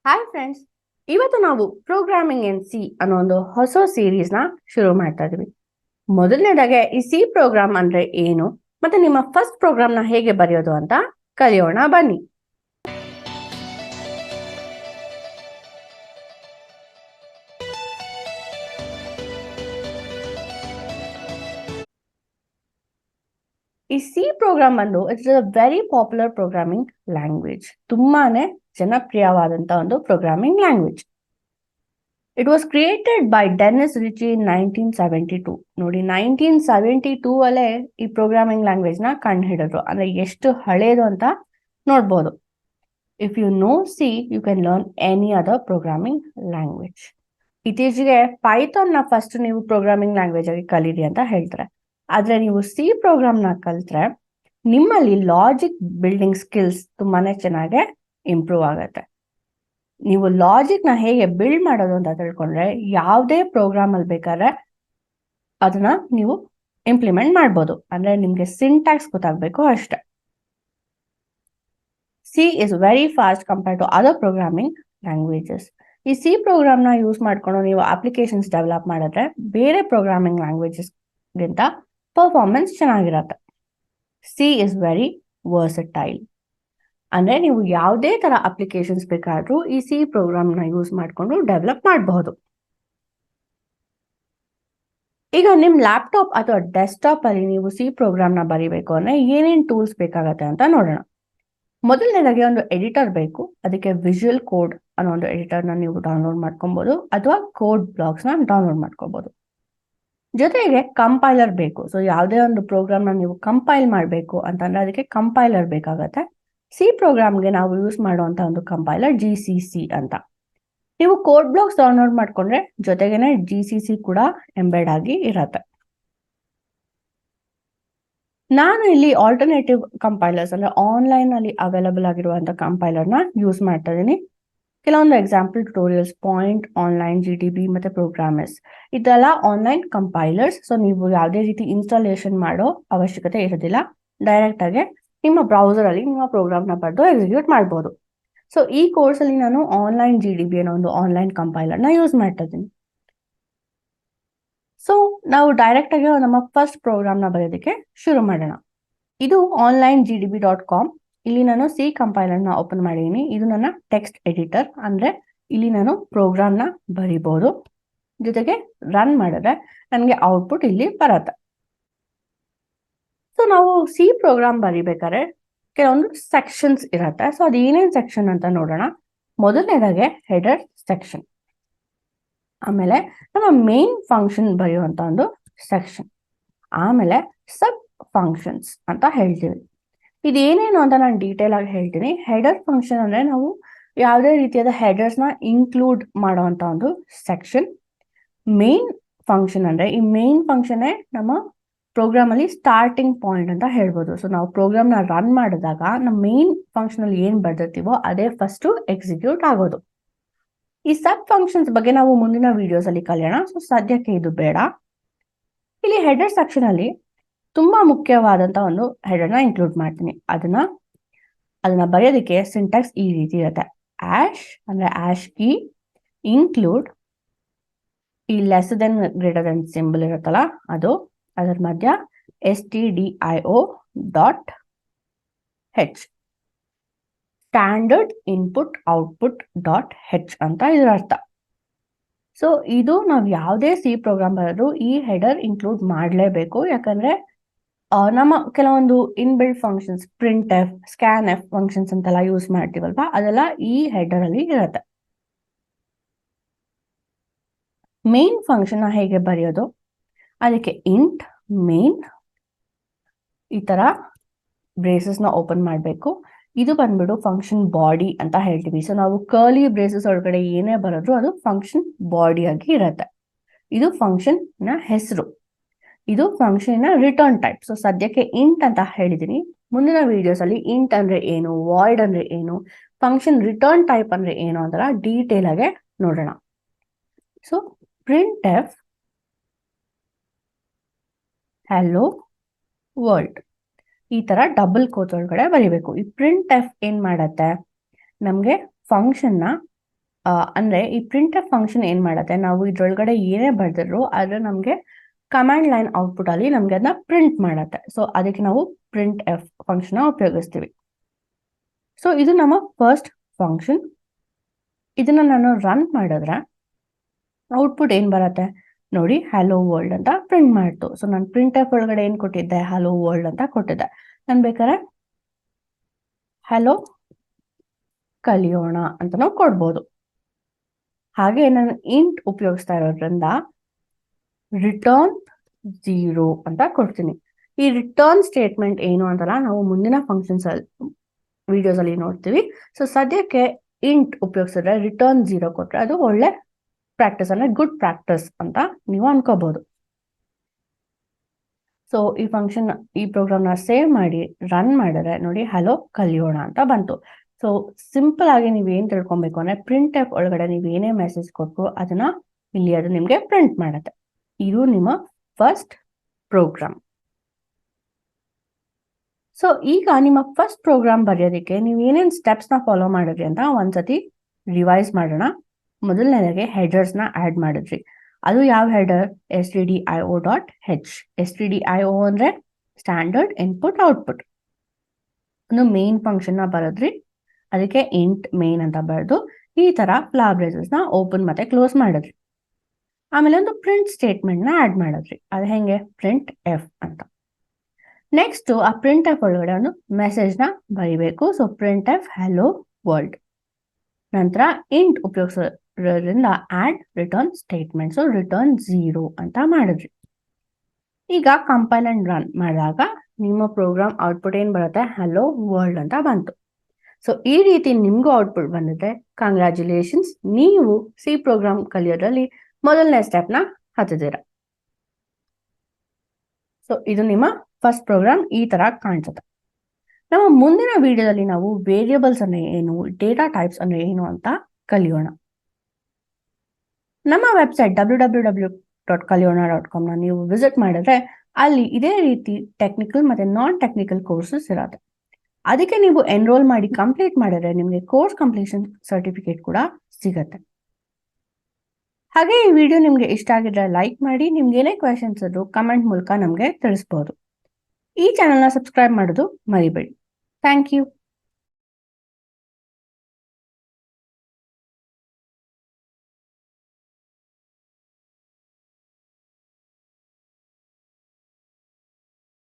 Hi friends, ಇವತ್ತು ನಾವು programming ಇನ್ C ಅನ್ನೋ ಒಂದು ಹೊಸ ಸೀರೀಸ್ನ ಶುರು ಮಾಡ್ತಾ ಇದೀವಿ. ಮೊದಲನೇದಾಗೆ ಈ ಸಿ ಪ್ರೋಗ್ರಾಮ್ ಅಂದ್ರೆ ಏನು ಮತ್ತೆ ನಿಮ್ಮ ಫಸ್ಟ್ ಪ್ರೋಗ್ರಾಮ್ನ ಹೇಗೆ ಬರೆಯೋದು ಅಂತ ಕಲಿಯೋಣ ಬನ್ನಿ. ಈ ಸಿ ಪ್ರೋಗ್ರಾಮ್ ಬಂದು it's a very popular programming language. ತುಂಬಾನೇ ಜನಪ್ರಿಯವಾದಂತ ಒಂದು programming language. It was created by Dennis Ritchie in 1972. ನೋಡಿ, 1972 ಅಲ್ಲೇ ಈ ಪ್ರೋಗ್ರಾಮಿಂಗ್ ಲ್ಯಾಂಗ್ವೇಜ್ ನ ಕಂಡು ಹಿಡಿದ್ರು. ಅಂದ್ರೆ ಎಷ್ಟು ಹಳೇದು ಅಂತ ನೋಡ್ಬೋದು. If you know C, you can learn any other programming language. ಇತ್ತೀಚೆಗೆ ಪೈಥಾನ್ ನ ಫಸ್ಟ್ ನೀವು ಪ್ರೋಗ್ರಾಮಿಂಗ್ ಲ್ಯಾಂಗ್ವೇಜ್ ಆಗಿ ಕಲೀರಿ ಅಂತ ಹೇಳ್ತಾರೆ. ಆದ್ರೆ ನೀವು ಸಿ ಪ್ರೋಗ್ರಾಮ್ ನ ಕಲ್ತ್ರೆ ನಿಮ್ಮಲ್ಲಿ ಲಾಜಿಕ್ ಬಿಲ್ಡಿಂಗ್ ಸ್ಕಿಲ್ಸ್ ತುಂಬಾನೇ ಚೆನ್ನಾಗಿ ಇಂಪ್ರೂವ್ ಆಗುತ್ತೆ. ನೀವು ಲಾಜಿಕ್ ನ ಹೇಗೆ ಬಿಲ್ಡ್ ಮಾಡೋದು ಅಂತ ತಿಳ್ಕೊಂಡ್ರೆ ಯಾವುದೇ ಪ್ರೋಗ್ರಾಮ್ ಅಲ್ಲಿ ಬೇಕಾದ್ರೆ ಅದನ್ನ ನೀವು ಇಂಪ್ಲಿಮೆಂಟ್ ಮಾಡ್ಬೋದು. ಅಂದ್ರೆ ನಿಮ್ಗೆ ಸಿಂಟ್ಯಾಕ್ಸ್ ಗೊತ್ತಾಗಬೇಕು ಅಷ್ಟೇ. C is very fast compared to other programming languages. ಈ ಸಿ ಪ್ರೋಗ್ರಾಮ್ ನ ಯೂಸ್ ಮಾಡ್ಕೊಂಡು ನೀವು ಅಪ್ಲಿಕೇಶನ್ಸ್ ಡೆವಲಪ್ ಮಾಡಿದ್ರೆ ಬೇರೆ ಪ್ರೋಗ್ರಾಮಿಂಗ್ ಲ್ಯಾಂಗ್ವೇಜಸ್ ಗಿಂತ ಪರ್ಫಾರ್ಮೆನ್ಸ್ ಚೆನ್ನಾಗಿರತ್ತೆ. C is very versatile. ಅಂದ್ರೆ ನೀವು ಯಾವುದೇ ತರ ಅಪ್ಲಿಕೇಶನ್ಸ್ ಬೇಕಾದ್ರೂ ಈ ಸಿ ಪ್ರೋಗ್ರಾಮ್ ನ ಯೂಸ್ ಮಾಡ್ಕೊಂಡು ಡೆವಲಪ್ ಮಾಡಬಹುದು. ಈಗ ನಿಮ್ ಲ್ಯಾಪ್ಟಾಪ್ ಅಥವಾ ಡೆಸ್ಕ್ಟಾಪ್ ಅಲ್ಲಿ ನೀವು ಸಿ ಪ್ರೋಗ್ರಾಮ್ ನ ಬರೀಬೇಕು ಅಂದ್ರೆ ಏನೇನ್ ಟೂಲ್ಸ್ ಬೇಕಾಗತ್ತೆ ಅಂತ ನೋಡೋಣ. ಮೊದಲನೇದಾಗಿ ಒಂದು ಎಡಿಟರ್ ಬೇಕು. ಅದಕ್ಕೆ ವಿಜುವಲ್ ಕೋಡ್ ಅನ್ನೋ ಒಂದು ಎಡಿಟರ್ ನ ನೀವು ಡೌನ್ಲೋಡ್ ಮಾಡ್ಕೊಬಹುದು ಅಥವಾ ಕೋಡ್ ಬ್ಲಾಕ್ಸ್ ನ ಡೌನ್ಲೋಡ್ ಮಾಡ್ಕೋಬಹುದು. ಜೊತೆಗೆ ಕಂಪೈಲರ್ ಬೇಕು. ಸೊ ಯಾವುದೇ ಒಂದು ಪ್ರೋಗ್ರಾಮ್ ನ ನೀವು ಕಂಪೈಲ್ ಮಾಡಬೇಕು ಅಂತಂದ್ರೆ ಅದಕ್ಕೆ ಕಂಪೈಲರ್ ಬೇಕಾಗತ್ತೆ. ಸಿ ಪ್ರೋಗ್ರಾಮ್ಗೆ ನಾವು ಯೂಸ್ ಮಾಡುವಂತ ಒಂದು ಕಂಪೈಲರ್ GCC ಅಂತ. ನೀವು ಕೋಡ್ ಬ್ಲಾಕ್ಸ್ ಡೌನ್ಲೋಡ್ ಮಾಡ್ಕೊಂಡ್ರೆ ಜೊತೆಗೇನೆ GCC ಕೂಡ ಎಂಬೆಡ್ ಆಗಿ ಇರತ್ತೆ. ನಾನು ಇಲ್ಲಿ ಆಲ್ಟರ್ನೇಟಿವ್ ಕಂಪೈಲರ್ಸ್ ಅಂದ್ರೆ ಆನ್ಲೈನ್ ಅಲ್ಲಿ ಅವೈಲಬಲ್ ಆಗಿರುವಂತ ಕಂಪೈಲರ್ ನ ಯೂಸ್ ಮಾಡ್ತಾ ಇದ್ದೀನಿ. ಕೆಲವೊಂದು example tutorials, point online, GDB ಮತ್ತೆ ಪ್ರೋಗ್ರಾಮರ್ಸ್, ಇದೆಲ್ಲ ಆನ್ಲೈನ್ ಕಂಪೈಲರ್ಸ್. ಸೊ ನೀವು ಯಾವುದೇ ರೀತಿ ಇನ್ಸ್ಟಾಲೇಷನ್ ಮಾಡೋ ಅವಶ್ಯಕತೆ ಇರೋದಿಲ್ಲ. ಡೈರೆಕ್ಟ್ ಆಗಿ ನಿಮ್ಮ ಬ್ರೌಸರ್ ಅಲ್ಲಿ ನಿಮ್ಮ ಪ್ರೋಗ್ರಾಮ್ ನ ಬರೆದು ಎಕ್ಸಿಕ್ಯೂಟ್ ಮಾಡ್ಬೋದು. ಸೊ ಈ ಕೋರ್ಸ್ ಅಲ್ಲಿ ನಾನು ಆನ್ಲೈನ್ GDB ಅನ್ನೋ ಒಂದು ಆನ್ಲೈನ್ ಕಂಪೈಲರ್ ನ ಯೂಸ್ ಮಾಡ್ತಾ ಇದ್ದೀನಿ. ಸೊ ನಾವು ಡೈರೆಕ್ಟ್ ಆಗಿ ನಮ್ಮ ಫಸ್ಟ್ ಪ್ರೋಗ್ರಾಮ್ ನ ಬರೆಯೋದಕ್ಕೆ ಶುರು ಮಾಡೋಣ. ಇದು onlinegdb.com. ಇಲ್ಲಿ ನಾನು ಸಿ ಕಂಪೈಲರ್ ನ ಓಪನ್ ಮಾಡಿದ್ದೀನಿ. ಇದು ನನ್ನ ಟೆಕ್ಸ್ಟ್ ಎಡಿಟರ್. ಅಂದ್ರೆ ಇಲ್ಲಿ ನಾನು ಪ್ರೋಗ್ರಾಮ್ ನ ಬರಿಬಹುದು. ಜೊತೆಗೆ ರನ್ ಮಾಡಿದ್ರೆ ನನಗೆ ಔಟ್ಪುಟ್ ಇಲ್ಲಿ ಬರುತ್ತೆ. ಸೊ ನಾವು ಸಿ ಪ್ರೋಗ್ರಾಮ್ ಬರಿಬೇಕಾದ್ರೆ ಕೆಲವೊಂದು ಸೆಕ್ಷನ್ಸ್ ಇರುತ್ತೆ. ಸೊ ಅದು ಏನೇನ್ ಸೆಕ್ಷನ್ ಅಂತ ನೋಡೋಣ. ಮೊದಲನೇದಾಗೆ ಹೆಡರ್ ಸೆಕ್ಷನ್, ಆಮೇಲೆ ನಮ್ಮ ಮೇನ್ ಫಂಕ್ಷನ್ ಬರೆಯುವಂತ ಒಂದು ಸೆಕ್ಷನ್, ಆಮೇಲೆ ಸಬ್ ಫಂಕ್ಷನ್ಸ್ ಅಂತ ಹೇಳ್ತೀವಿ. ಇದೇನೇನು ಅಂತ ನಾನು ಡೀಟೇಲ್ ಆಗಿ ಹೇಳ್ತೀನಿ. ಹೆಡರ್ ಫಂಕ್ಷನ್ ಅಂದ್ರೆ ನಾವು ಯಾವುದೇ ರೀತಿಯಾದ ಹೆಡರ್ಸ್ ನ ಇನ್ಕ್ಲೂಡ್ ಮಾಡುವಂತ ಒಂದು ಸೆಕ್ಷನ್. ಮೇನ್ ಫಂಕ್ಷನ್ ಅಂದ್ರೆ ಈ ಮೇನ್ ಫಂಕ್ಷನ್ ನಮ್ಮ ಪ್ರೋಗ್ರಾಮ್ ಅಲ್ಲಿ ಸ್ಟಾರ್ಟಿಂಗ್ ಪಾಯಿಂಟ್ ಅಂತ ಹೇಳ್ಬೋದು. ಸೊ ನಾವು ಪ್ರೋಗ್ರಾಮ್ ನ ರನ್ ಮಾಡಿದಾಗ ನಮ್ಮ ಮೇನ್ ಫಂಕ್ಷನ್ ಅಲ್ಲಿ ಏನ್ ಬರ್ದಿರ್ತೀವೋ ಅದೇ ಫಸ್ಟ್ ಎಕ್ಸಿಕ್ಯೂಟ್ ಆಗೋದು. ಈ ಸಬ್ ಫಂಕ್ಷನ್ಸ್ ಬಗ್ಗೆ ನಾವು ಮುಂದಿನ ವಿಡಿಯೋಸ್ ಅಲ್ಲಿ ಕಲಿಯೋಣ. ಸೊ ಸದ್ಯಕ್ಕೆ ಇದು ಬೇಡ. ಇಲ್ಲಿ ಹೆಡರ್ ಸೆಕ್ಷನ್ ಅಲ್ಲಿ ತುಂಬಾ ಮುಖ್ಯವಾದಂತ ಒಂದು ಹೆಡರ್ ನ ಇನ್ಕ್ಲೂಡ್ ಮಾಡ್ತೀನಿ. ಅದನ್ನ ಬರೆಯೋದಕ್ಕೆ ಸಿಂಟ್ಯಾಕ್ಸ್ ಈ ರೀತಿ ಇರುತ್ತೆ. ಆಶ್ ಅಂದ್ರೆ ಆಶ್ ಕೀ, ಇನ್ಕ್ಲೂಡ್ ಈ less than greater than symbol ಇರುತ್ತಲ್ಲ ಅದು, ಅದರ ಮಧ್ಯ stdio.h, standard input output .h ಅಂತ ಇದರ ಅರ್ಥ. ಸೊ ಇದು ನಾವು ಯಾವುದೇ ಸಿ ಪ್ರೋಗ್ರಾಮ್ ಬರೆದ್ರು ಈ ಹೆಡರ್ ಇನ್ಕ್ಲೂಡ್ ಮಾಡಲೇಬೇಕು. ಯಾಕಂದ್ರೆ ನಮ್ಮ ಕೆಲವೊಂದು inbuilt functions, print F, scan F functions ಅಂತೆಲ್ಲ ಯೂಸ್ ಮಾಡ್ತೀವಲ್ವಾ, ಅದೆಲ್ಲ ಈ ಹೆಡರ್ ಅಲ್ಲಿ ಇರುತ್ತೆ. ಮೇನ್ ಫಂಕ್ಷನ್ ಹೇಗೆ ಬರೆಯೋದು, ಅದಕ್ಕೆ ಇಂಟ್ ಮೇನ್ ಈ ತರ ಬ್ರೇಸಸ್ ನ ಓಪನ್ ಮಾಡಬೇಕು. ಇದು ಬಂದ್ಬಿಟ್ಟು ಫಂಕ್ಷನ್ ಬಾಡಿ ಅಂತ ಹೇಳ್ತೀವಿ. ಸೊ ನಾವು ಕರ್ಲಿ ಬ್ರೇಸಸ್ ಒಳಗಡೆ ಏನೇ ಬರೋದು ಅದು ಫಂಕ್ಷನ್ ಬಾಡಿ ಆಗಿ ಇರುತ್ತೆ. ಇದು ಫಂಕ್ಷನ್ ನ ಹೆಸರು. ಇದು ಫಂಕ್ಷನ್ ನ ರಿಟರ್ನ್ ಟೈಪ್. ಸೊ ಸದ್ಯಕ್ಕೆ ಇಂಟ್ ಅಂತ ಹೇಳಿದೀನಿ. ಮುಂದಿನ ವಿಡಿಯೋಸ್ ಅಲ್ಲಿ ಇಂಟ್ ಅಂದ್ರೆ ಏನು, ವಾಯ್ಡ್ ಅಂದ್ರೆ ಏನು, ಫಂಕ್ಷನ್ ರಿಟರ್ನ್ ಟೈಪ್ ಅಂದ್ರೆ ಏನು ಅಂತ ಡೀಟೇಲ್ ಆಗಿ ನೋಡೋಣ. So print F hello world ಈ ತರ ಡಬಲ್ ಕೋಟ್ ಒಳಗಡೆ ಬರೀಬೇಕು. ಈ ಪ್ರಿಂಟ್ ಎಫ್ ಏನ್ ಮಾಡತ್ತೆ, ನಮ್ಗೆ ಫಂಕ್ಷನ್ ನ ಅಂದ್ರೆ ಈ ಪ್ರಿಂಟ್ ಎಫ್ ಫಂಕ್ಷನ್ ಏನ್ ಮಾಡುತ್ತೆ, ನಾವು ಇದ್ರೊಳಗಡೆ ಏನೇ ಬರ್ದಿದ್ರು ಆದ್ರೆ ನಮ್ಗೆ ಕಮಾಂಡ್ ಲೈನ್ ಔಟ್ಪುಟ್ ಅಲ್ಲಿ ನಮ್ಗೆ ಅದನ್ನ ಪ್ರಿಂಟ್ ಮಾಡತ್ತೆ. ಸೊ ಅದಕ್ಕೆ ನಾವು ಪ್ರಿಂಟ್ ಎಫ್ ಫಂಕ್ಷನ್ ಉಪಯೋಗಿಸ್ತೀವಿ. ಸೊ ಇದು ನಮ್ಮ ಫಸ್ಟ್ ಫಂಕ್ಷನ್. ಇದನ್ನ ನಾನು ರನ್ ಮಾಡಿದ್ರೆ ಔಟ್ಪುಟ್ ಏನ್ ಬರುತ್ತೆ ನೋಡಿ, ಹಲೋ ವರ್ಲ್ಡ್ ಅಂತ ಪ್ರಿಂಟ್ ಮಾಡ್ತು. ಸೊ ನಾನು ಪ್ರಿಂಟ್ ಎಫ್ ಒಳಗಡೆ ಏನ್ ಕೊಟ್ಟಿದ್ದೆ, ಹಲೋ ವರ್ಲ್ಡ್ ಅಂತ ಕೊಟ್ಟಿದ್ದೆ. ನಾನು ಬೇಕಾದ್ರೆ ಹಲೋ ಕಲಿಯೋಣ ಅಂತ ನಾವು ಕೊಡ್ಬೋದು. ಹಾಗೆ ನಾನು ಇಂಟ್ ಉಪಯೋಗಿಸ್ತಾ ಇರೋದ್ರಿಂದ ರಿಟರ್ನ್ 0 ಅಂತ ಕೊಡ್ತೀನಿ. ಈ ರಿಟರ್ನ್ ಸ್ಟೇಟ್ಮೆಂಟ್ ಏನು ಅಂತಲ್ಲ ನಾವು ಮುಂದಿನ ಫಂಕ್ಷನ್ಸ್ ವಿಡಿಯೋಸ್ ಅಲ್ಲಿ ನೋಡ್ತೀವಿ. ಸೊ ಸದ್ಯಕ್ಕೆ ಇಂಟ್ ಉಪಯೋಗಿಸಿದ್ರೆ ರಿಟರ್ನ್ 0 ಕೊಟ್ರೆ ಅದು ಒಳ್ಳೆ ಪ್ರಾಕ್ಟೀಸ್, ಅಂದ್ರೆ ಗುಡ್ ಪ್ರಾಕ್ಟೀಸ್ ಅಂತ ನೀವು ಅನ್ಕೋಬಹುದು. ಸೊ ಈ ಫಂಕ್ಷನ್, ಈ ಪ್ರೋಗ್ರಾಮ್ನ ಸೇವ್ ಮಾಡಿ ರನ್ ಮಾಡಿದ್ರೆ ನೋಡಿ ಹಲೋ ಕಲಿಯೋಣ ಅಂತ ಬಂತು. ಸೊ ಸಿಂಪಲ್ ಆಗಿ ನೀವು ಏನ್ ತಿಳ್ಕೊಬೇಕು ಅಂದ್ರೆ ಪ್ರಿಂಟ್ ಎಫ್ ಒಳಗಡೆ ನೀವು ಏನೇ ಮೆಸೇಜ್ ಕೊಟ್ಟರು ಅದನ್ನ ಇಲ್ಲಿ ಅದು ನಿಮ್ಗೆ ಪ್ರಿಂಟ್ ಮಾಡುತ್ತೆ. ಇದು ನಿಮ್ಮ ಫಸ್ಟ್ ಪ್ರೋಗ್ರಾಮ್. ಸೊ ಈಗ ನಿಮ್ಮ ಫಸ್ಟ್ ಪ್ರೋಗ್ರಾಮ್ ಬರೆಯೋದಕ್ಕೆ ನೀವು ಏನೇನು ಸ್ಟೆಪ್ಸ್ ನ ಫಾಲೋ ಮಾಡಿದ್ರಿ ಅಂತ ಒಂದ್ಸತಿ ರಿವೈಸ್ ಮಾಡೋಣ. ಮೊದಲನೇದಾಗಿ ಹೆಡರ್ಸ್ ನ ಆಡ್ ಮಾಡಿದ್ರಿ. ಅದು ಯಾವ ಹೆಡರ್, stdio.h. stdio ಅಂದ್ರೆ ಸ್ಟ್ಯಾಂಡರ್ಡ್ ಇನ್ಪುಟ್ ಔಟ್ಪುಟ್. ಒಂದು ಮೇನ್ ಫಂಕ್ಷನ್ ನ ಬರೆದ್ರಿ, ಅದಕ್ಕೆ ಇಂಟ್ ಮೇನ್ ಅಂತ ಬರೆದು ಈ ತರ ಫ್ಲವರ್ ಬ್ರೇಸಸ್ ನ ಓಪನ್ ಮತ್ತೆ ಕ್ಲೋಸ್ ಮಾಡಿದ್ರಿ. ಆಮೇಲೆ ಒಂದು ಪ್ರಿಂಟ್ ಸ್ಟೇಟ್ಮೆಂಟ್ ನ ಆಡ್ ಮಾಡಿದ್ರಿ. ಅದು ಹೆಂಗೆ, ಪ್ರಿಂಟ್ ಎಫ್ ಅಂತ. ನೆಕ್ಸ್ಟ್ ಆ ಪ್ರಿಂಟ್ ಎಫ್ ಒಳಗಡೆ ಒಂದು ಮೆಸೇಜ್ ನ ಬರಿಬೇಕು. So printf hello world. ನಂತರ ಇಂಟ್ ಉಪಯೋಗಿಸೋದ್ರಿಂದ add return statement. So return 0 ಅಂತ ಮಾಡಿದ್ರಿ. ಈಗ ಕಂಪೈಲ್ ಅಂಡ್ ರನ್ ಮಾಡಿದಾಗ ನಿಮ್ಮ ಪ್ರೋಗ್ರಾಮ್ ಔಟ್ಪುಟ್ ಏನ್ ಬರುತ್ತೆ, ಹಲೋ ವರ್ಲ್ಡ್ ಅಂತ ಬಂತು. ಸೊ ಈ ರೀತಿ ನಿಮ್ಗೂ ಔಟ್ಪುಟ್ ಬಂದಿದೆ. ಕಂಗ್ರ್ಯಾಚುಲೇಷನ್ಸ್, ನೀವು ಸಿ ಪ್ರೋಗ್ರಾಮ್ ಕಲಿಯೋದ್ರಲ್ಲಿ ಮೊದಲನೇ ಸ್ಟೆಪ್ ನ ಹತ್ತಿದ್ದೀರಾ. ಸೊ ಇದು ನಿಮ್ಮ ಫಸ್ಟ್ ಪ್ರೋಗ್ರಾಮ್ ಈ ತರ ಕಾಣಿಸುತ್ತೆ. ನಮ್ಮ ಮುಂದಿನ ವಿಡಿಯೋದಲ್ಲಿ ನಾವು ವೇರಿಯೇಬಲ್ಸ್ ಅಂದ್ರೆ ಏನು, ಡೇಟಾ ಟೈಪ್ಸ್ ಅಂದ್ರೆ ಏನು ಅಂತ ಕಲಿಯೋಣ. ನಮ್ಮ ವೆಬ್ಸೈಟ್ www.kalyona.com ನೀವು ವಿಸಿಟ್ ಮಾಡಿದ್ರೆ ಅಲ್ಲಿ ಇದೇ ರೀತಿ ಟೆಕ್ನಿಕಲ್ ಮತ್ತೆ ನಾನ್ ಟೆಕ್ನಿಕಲ್ ಕೋರ್ಸಸ್ ಇರುತ್ತೆ. ಅದಕ್ಕೆ ನೀವು ಎನ್ರೋಲ್ ಮಾಡಿ ಕಂಪ್ಲೀಟ್ ಮಾಡಿದ್ರೆ ನಿಮಗೆ ಕೋರ್ಸ್ ಕಂಪ್ಲೀಷನ್ ಸರ್ಟಿಫಿಕೇಟ್ ಕೂಡ ಸಿಗತ್ತೆ. ಹಾಗೆ ಈ ವಿಡಿಯೋ ನಿಮ್ಗೆ ಇಷ್ಟ ಆಗಿದ್ರೆ ಲೈಕ್ ಮಾಡಿ, ನಿಮ್ಗೆ ಏನೇ ಕ್ವೆಶನ್ಸ್ ಇದ್ರು ಕಮೆಂಟ್ ಮೂಲಕ ನಮ್ಗೆ ತಿಳಿಸಬಹುದು. ಈ ಚಾನೆಲ್ನ ಸಬ್ಸ್ಕ್ರೈಬ್ ಮಾಡೋದು ಮರಿಬೇಡಿ. Thank you.